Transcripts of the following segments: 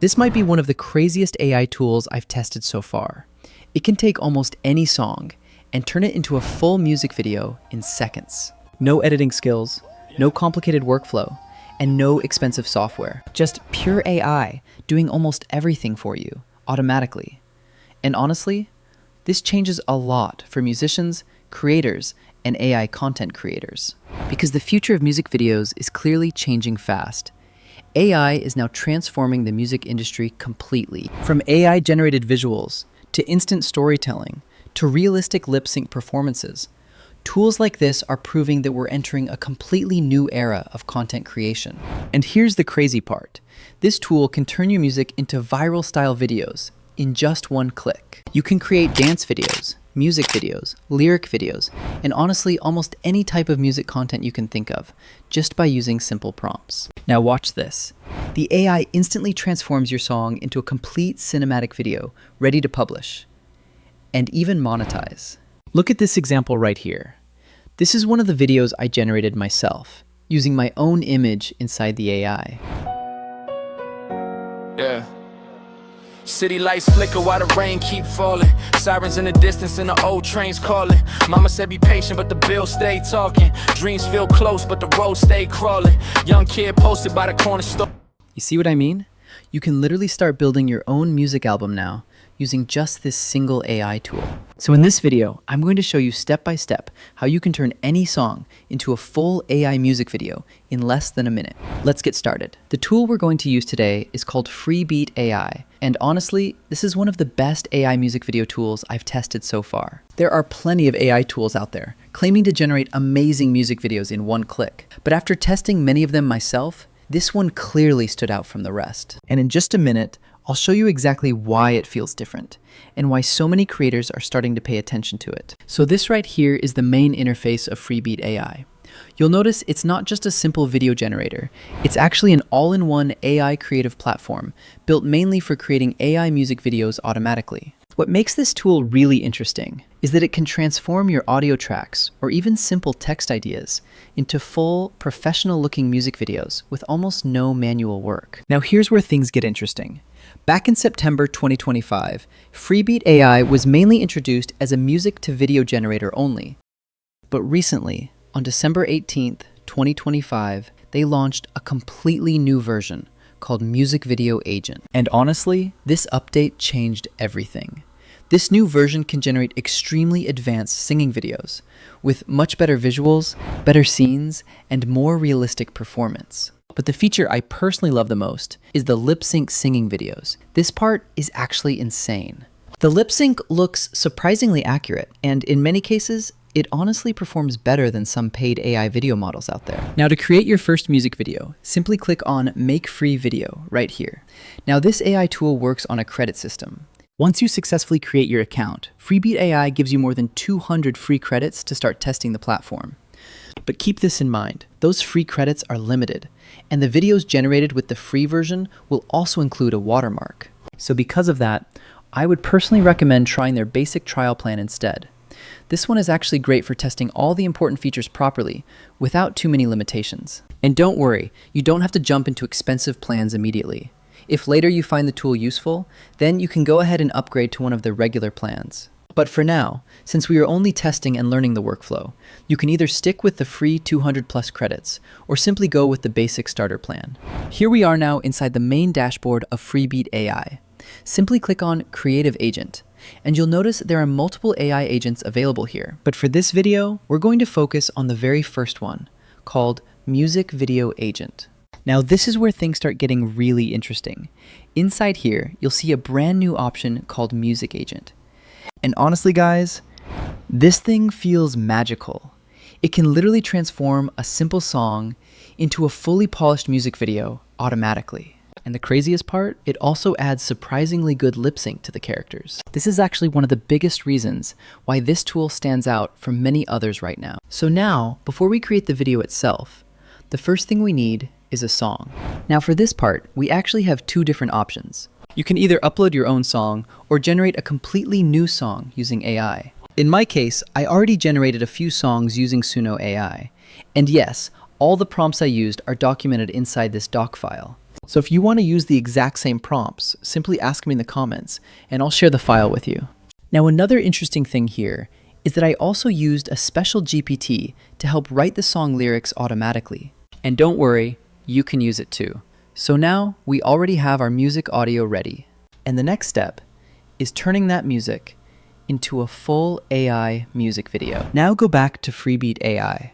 This might be one of the craziest AI tools I've tested so far. It can take almost any song and turn it into a full music video in seconds. No editing skills, no complicated workflow, and no expensive software. Just pure AI doing almost everything for you, automatically. And honestly, this changes a lot for musicians, creators, and AI content creators. Because the future of music videos is clearly changing fast. AI is now transforming the music industry completely. From AI-generated visuals, to instant storytelling, to realistic lip-sync performances, tools like this are proving that we're entering a completely new era of content creation. And here's the crazy part. This tool can turn your music into viral-style videos in just one click. You can create dance videos, music videos, lyric videos, and honestly, almost any type of music content you can think of, just by using simple prompts. Now watch this. The AI instantly transforms your song into a complete cinematic video, ready to publish, and even monetize. Look at this example right here. This is one of the videos I generated myself, using my own image inside the AI. Yeah. City lights flicker while the rain keep falling. Sirens in the distance and the old trains calling. Mama said be patient, but the bills stay talking. Dreams feel close, but the road stay crawling. Young kid posted by the corner store. You see what I mean? You can literally start building your own music album now using just this single AI tool. So in this video, I'm going to show you step by step how you can turn any song into a full AI music video in less than a minute. Let's get started. The tool we're going to use today is called Freebeat AI. And honestly, this is one of the best AI music video tools I've tested so far. There are plenty of AI tools out there claiming to generate amazing music videos in one click. But after testing many of them myself, this one clearly stood out from the rest. And in just a minute, I'll show you exactly why it feels different and why so many creators are starting to pay attention to it. So this right here is the main interface of Freebeat AI. You'll notice it's not just a simple video generator. It's actually an all-in-one AI creative platform built mainly for creating AI music videos automatically. What makes this tool really interesting is that it can transform your audio tracks or even simple text ideas into full, professional-looking music videos with almost no manual work. Now here's where things get interesting. Back in September 2025, Freebeat AI was mainly introduced as a music-to-video generator only. But recently, on December 18th, 2025, they launched a completely new version called Music Video Agent. And honestly, this update changed everything. This new version can generate extremely advanced singing videos with much better visuals, better scenes, and more realistic performance. But the feature I personally love the most is the lip sync singing videos. This part is actually insane. The lip sync looks surprisingly accurate, and in many cases, it honestly performs better than some paid AI video models out there. Now to create your first music video, simply click on Make Free Video right here. Now this AI tool works on a credit system. Once you successfully create your account, Freebeat AI gives you more than 200 free credits to start testing the platform. But keep this in mind, those free credits are limited, and the videos generated with the free version will also include a watermark. So because of that, I would personally recommend trying their basic trial plan instead. This one is actually great for testing all the important features properly without too many limitations. And don't worry, you don't have to jump into expensive plans immediately. If later you find the tool useful, then you can go ahead and upgrade to one of the regular plans. But for now, since we are only testing and learning the workflow, you can either stick with the free 200 plus credits or simply go with the basic starter plan. Here we are now inside the main dashboard of Freebeat AI. Simply click on Creative Agent, and you'll notice there are multiple AI agents available here. But for this video, we're going to focus on the very first one, called Music Video Agent. Now this is where things start getting really interesting. Inside here, you'll see a brand new option called Music Agent. And honestly guys, this thing feels magical. It can literally transform a simple song into a fully polished music video automatically. And the craziest part, it also adds surprisingly good lip sync to the characters. This is actually one of the biggest reasons why this tool stands out from many others right now. So now, before we create the video itself, the first thing we need is a song. Now for this part, we actually have two different options. You can either upload your own song or generate a completely new song using AI. In my case, I already generated a few songs using Suno AI. And yes, all the prompts I used are documented inside this doc file. So if you want to use the exact same prompts, simply ask me in the comments and I'll share the file with you. Now another interesting thing here is that I also used a special GPT to help write the song lyrics automatically. And don't worry, you can use it too. So now we already have our music audio ready. And the next step is turning that music into a full AI music video. Now go back to Freebeat AI.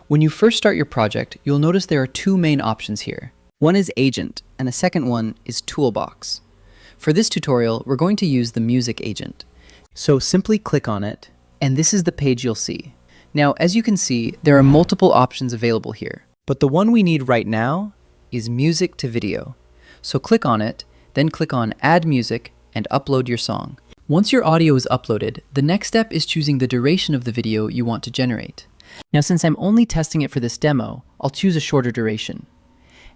When you first start your project, you'll notice there are two main options here. One is Agent, and a second one is Toolbox. For this tutorial, we're going to use the Music Agent. So simply click on it, and this is the page you'll see. Now, as you can see, there are multiple options available here, but the one we need right now is Music to Video. So click on it, then click on Add Music and upload your song. Once your audio is uploaded, the next step is choosing the duration of the video you want to generate. Now, since I'm only testing it for this demo, I'll choose a shorter duration.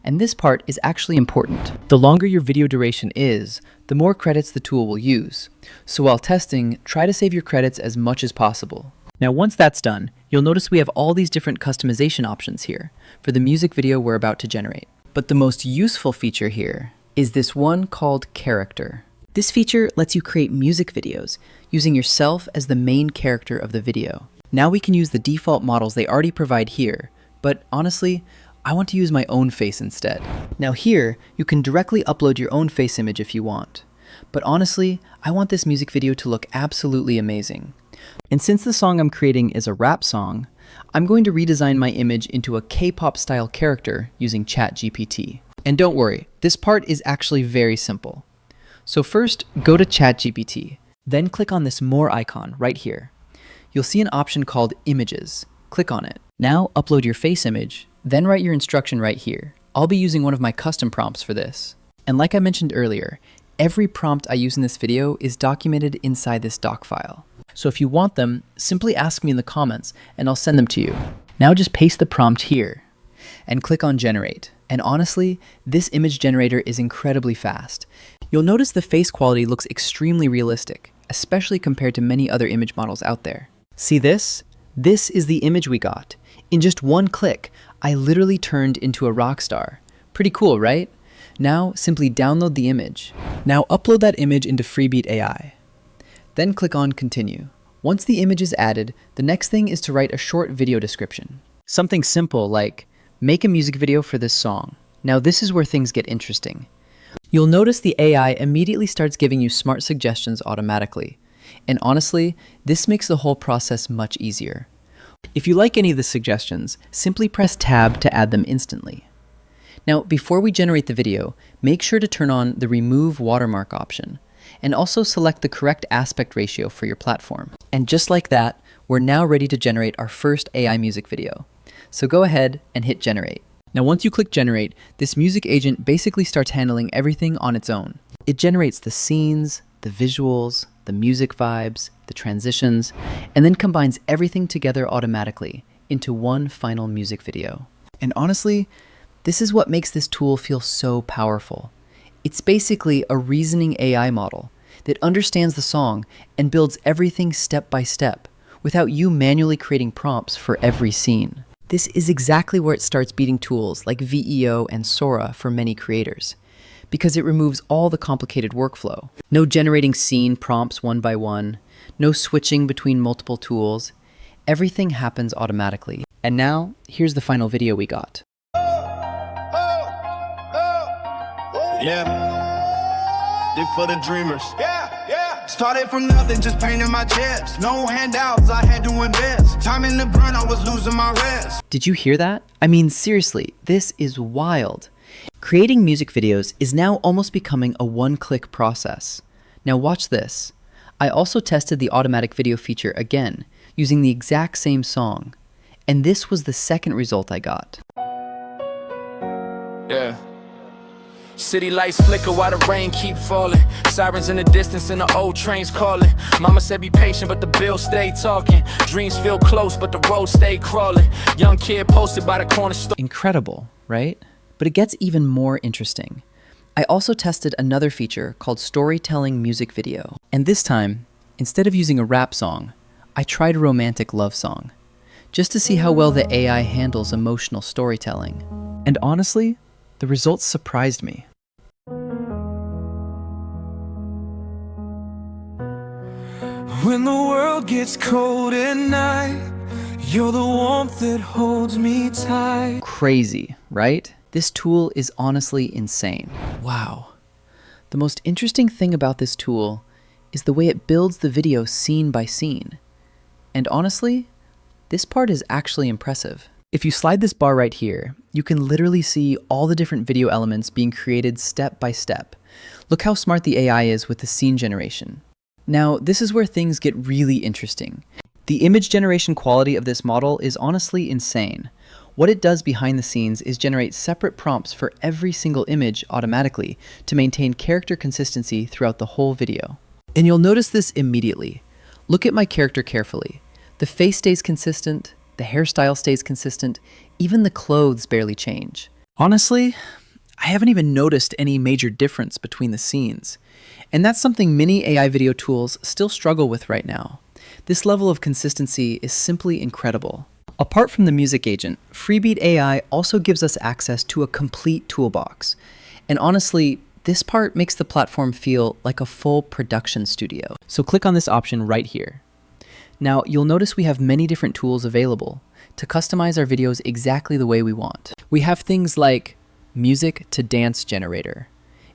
And this part is actually important. The longer your video duration is, the more credits the tool will use. So while testing, try to save your credits as much as possible. Now once that's done, you'll notice we have all these different customization options here for the music video we're about to generate. But the most useful feature here is this one called Character. This feature lets you create music videos using yourself as the main character of the video. Now we can use the default models they already provide here, but honestly, I want to use my own face instead. Now here, you can directly upload your own face image if you want. But honestly, I want this music video to look absolutely amazing. And since the song I'm creating is a rap song, I'm going to redesign my image into a K-pop style character using ChatGPT. And don't worry, this part is actually very simple. So first, go to ChatGPT, then click on this More icon right here. You'll see an option called Images. Click on it. Now upload your face image, then write your instruction right here. I'll be using one of my custom prompts for this. And like I mentioned earlier, every prompt I use in this video is documented inside this doc file. So if you want them, simply ask me in the comments and I'll send them to you. Now just paste the prompt here and click on Generate. And honestly, this image generator is incredibly fast. You'll notice the face quality looks extremely realistic, especially compared to many other image models out there. See this? This is the image we got. In just one click, I literally turned into a rock star. Pretty cool, right? Now simply download the image. Now upload that image into Freebeat AI. Then click on Continue. Once the image is added, the next thing is to write a short video description. Something simple like, make a music video for this song. Now this is where things get interesting. You'll notice the AI immediately starts giving you smart suggestions automatically. And honestly, this makes the whole process much easier. If you like any of the suggestions, simply press Tab to add them instantly. Now, before we generate the video, make sure to turn on the Remove Watermark option, and also select the correct aspect ratio for your platform. And just like that, we're now ready to generate our first AI music video. So go ahead and hit Generate. Now once you click Generate, this music agent basically starts handling everything on its own. It generates the scenes, the visuals, the music vibes, the transitions, and then combines everything together automatically into one final music video. And honestly, this is what makes this tool feel so powerful. It's basically a reasoning AI model that understands the song and builds everything step by step without you manually creating prompts for every scene. This is exactly where it starts beating tools like VEO and Sora for many creators, because it removes all the complicated workflow. No generating scene prompts one by one, no switching between multiple tools. Everything happens automatically. And now, here's the final video we got. Yeah, they for the dreamers. Yeah. Started from nothing, just painting my chest. No handouts, I had to invest. Time in the grind, I was losing my rest. Did you hear that? I mean, seriously, this is wild. Creating music videos is now almost becoming a one-click process. Now watch this. I also tested the automatic video feature again, using the exact same song. And this was the second result I got. Yeah. City lights flicker while the rain keep falling. Sirens in the distance and the old trains calling. Mama said be patient, but the bills stay talking. Dreams feel close, but the road stay crawling. Young kid posted by the corner store. Incredible, right? But it gets even more interesting. I also tested another feature called Storytelling Music Video. And this time, instead of using a rap song, I tried a romantic love song, just to see how well the AI handles emotional storytelling. And honestly, The results surprised me. When the world gets cold at night, you're the warmth that holds me tight. Crazy, right? This tool is honestly insane. Wow. The most interesting thing about this tool is the way it builds the video scene by scene. And honestly, this part is actually impressive. If you slide this bar right here, you can literally see all the different video elements being created step by step. Look how smart the AI is with the scene generation. Now, this is where things get really interesting. The image generation quality of this model is honestly insane. What it does behind the scenes is generate separate prompts for every single image automatically to maintain character consistency throughout the whole video. And you'll notice this immediately. Look at my character carefully. The face stays consistent, the hairstyle stays consistent, even the clothes barely change. Honestly, I haven't even noticed any major difference between the scenes. And that's something many AI video tools still struggle with right now. This level of consistency is simply incredible. Apart from the music agent, Freebeat AI also gives us access to a complete toolbox. And honestly, this part makes the platform feel like a full production studio. So click on this option right here. Now, you'll notice we have many different tools available to customize our videos exactly the way we want. We have things like music to dance generator,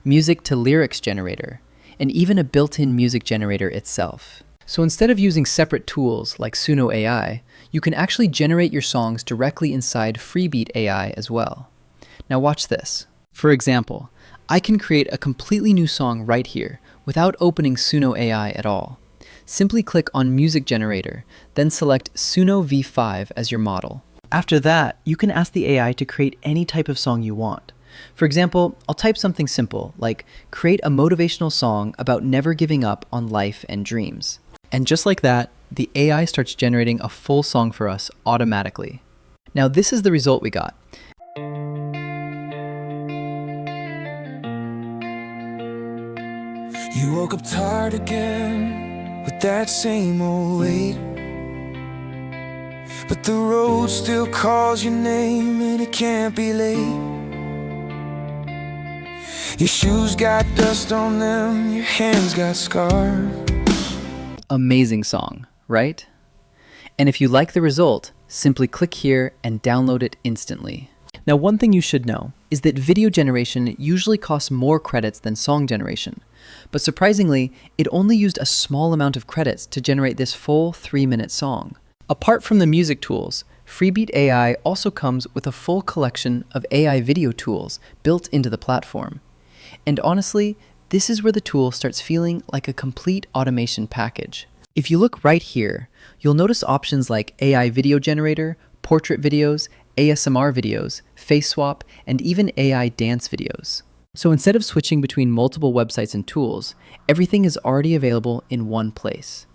music to lyrics generator, and even a built-in music generator itself. So instead of using separate tools like Suno AI, you can actually generate your songs directly inside Freebeat AI as well. Now watch this. For example, I can create a completely new song right here without opening Suno AI at all. Simply click on Music Generator, then select Suno V5 as your model. After that, you can ask the AI to create any type of song you want. For example, I'll type something simple, like create a motivational song about never giving up on life and dreams. And just like that, the AI starts generating a full song for us automatically. Now this is the result we got. You woke up tired again with that same old weight, but the road still calls your name and it can't be late. Your shoes got dust on them, your hands got scars. Amazing song, right? And if you like the result, simply click here and download it instantly. Now, one thing you should know is that video generation usually costs more credits than song generation. But surprisingly, it only used a small amount of credits to generate this full 3-minute song. Apart from the music tools, Freebeat AI also comes with a full collection of AI video tools built into the platform. And honestly, this is where the tool starts feeling like a complete automation package. If you look right here, you'll notice options like AI video generator, portrait videos, ASMR videos, face swap, and even AI dance videos. So instead of switching between multiple websites and tools, everything is already available in one place.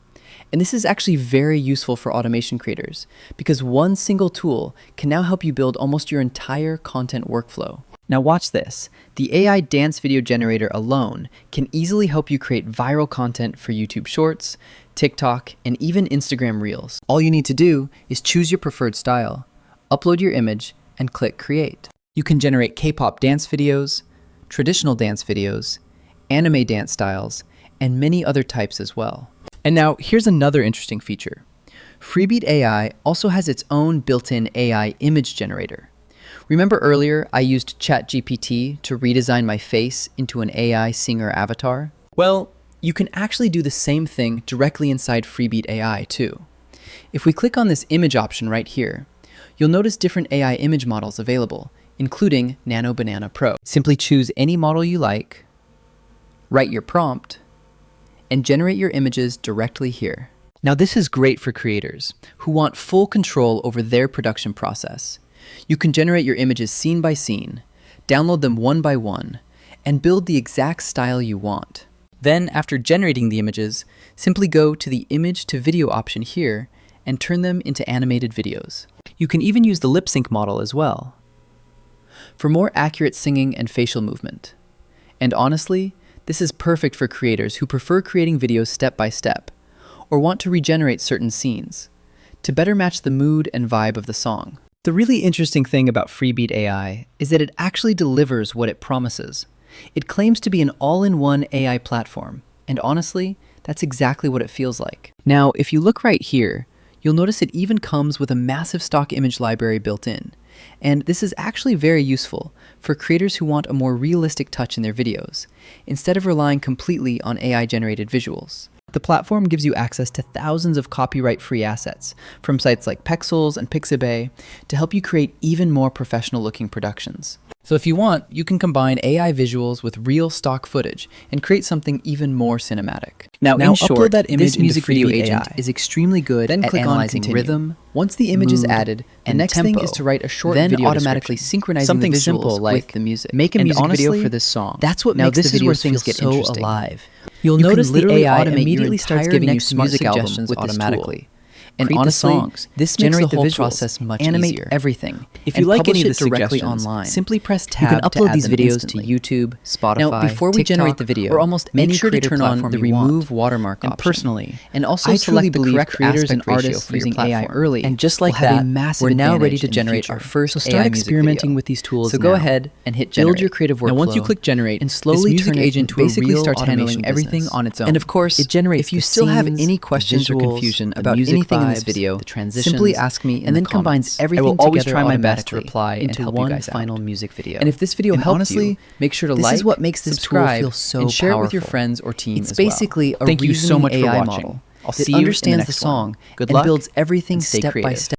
And this is actually very useful for automation creators because one single tool can now help you build almost your entire content workflow. Now watch this. The AI dance video generator alone can easily help you create viral content for YouTube Shorts, TikTok, and even Instagram Reels. All you need to do is choose your preferred style, upload your image, and click Create. You can generate K-pop dance videos, traditional dance videos, anime dance styles, and many other types as well. And now here's another interesting feature. Freebeat AI also has its own built-in AI image generator. Remember earlier I used ChatGPT to redesign my face into an AI singer avatar? Well, you can actually do the same thing directly inside Freebeat AI too. If we click on this image option right here, you'll notice different AI image models available, including Nano Banana Pro. Simply choose any model you like, write your prompt, and generate your images directly here. Now this is great for creators who want full control over their production process. You can generate your images scene by scene, download them one by one, and build the exact style you want. Then, after generating the images, simply go to the image to video option here and turn them into animated videos. You can even use the lip sync model as well for more accurate singing and facial movement. And honestly, this is perfect for creators who prefer creating videos step by step or want to regenerate certain scenes to better match the mood and vibe of the song. The really interesting thing about Freebeat AI is that it actually delivers what it promises. It claims to be an all-in-one AI platform, and honestly, that's exactly what it feels like. Now, if you look right here, you'll notice it even comes with a massive stock image library built in. And this is actually very useful for creators who want a more realistic touch in their videos, instead of relying completely on AI-generated visuals. The platform gives you access to thousands of copyright-free assets from sites like Pexels and Pixabay to help you create even more professional-looking productions. So if you want, you can combine AI visuals with real stock footage and create something even more cinematic. Now in short, upload that image this into music video Freebeat agent AI. is extremely good Then at click on analyzing Continue. rhythm. Once the image is Mood, added, the and next thing tempo. is to write a short Then video automatically description, synchronizing something the visuals simple like with the music. Make a And music video honestly, for this song. that's what now makes this the is where videos things feel get so interesting. alive. You'll You can notice the literally AI automate your immediately starts entire giving you next smart music suggestions album with this tool. automatically. And Create the honestly, songs, this makes generate the the whole visuals, process much animate easier. everything. If and you like any publish of it the directly suggestions, online, simply press you can tab to upload add these them videos instantly. to YouTube, Spotify, Now, before we generate the TikTok, video, or almost make any sure to creator turn on platform the you want. remove watermark And option. personally, and also I select truly the believe correct creators and aspect ratio artists for using your AI platform. early, And just like will have that, a massive we're now ready advantage to in the generate our future. first So start AI music experimenting video. with these tools So go now. ahead and hit generate. Build your creative workflow. Now, once you click generate, and slowly this music turn it agent into a basically real starts handling automation everything business. on its own. And of course, it generates if you the still have scenes, any the questions or visuals, confusion the about music anything in this vibes, video, the transitions, simply ask me and then the combines comments. everything I will always together try my best to automatically reply and into help you one guys final out. music video. And if this video And helped honestly, you, make sure to this like, is what makes this tool subscribe, feel so and share it with your powerful. friends or team It's as well. basically a Thank you so reasoning much for AI watching. model I'll that see you in the understands next the song one. Good and luck, builds everything and stay step by creative. step.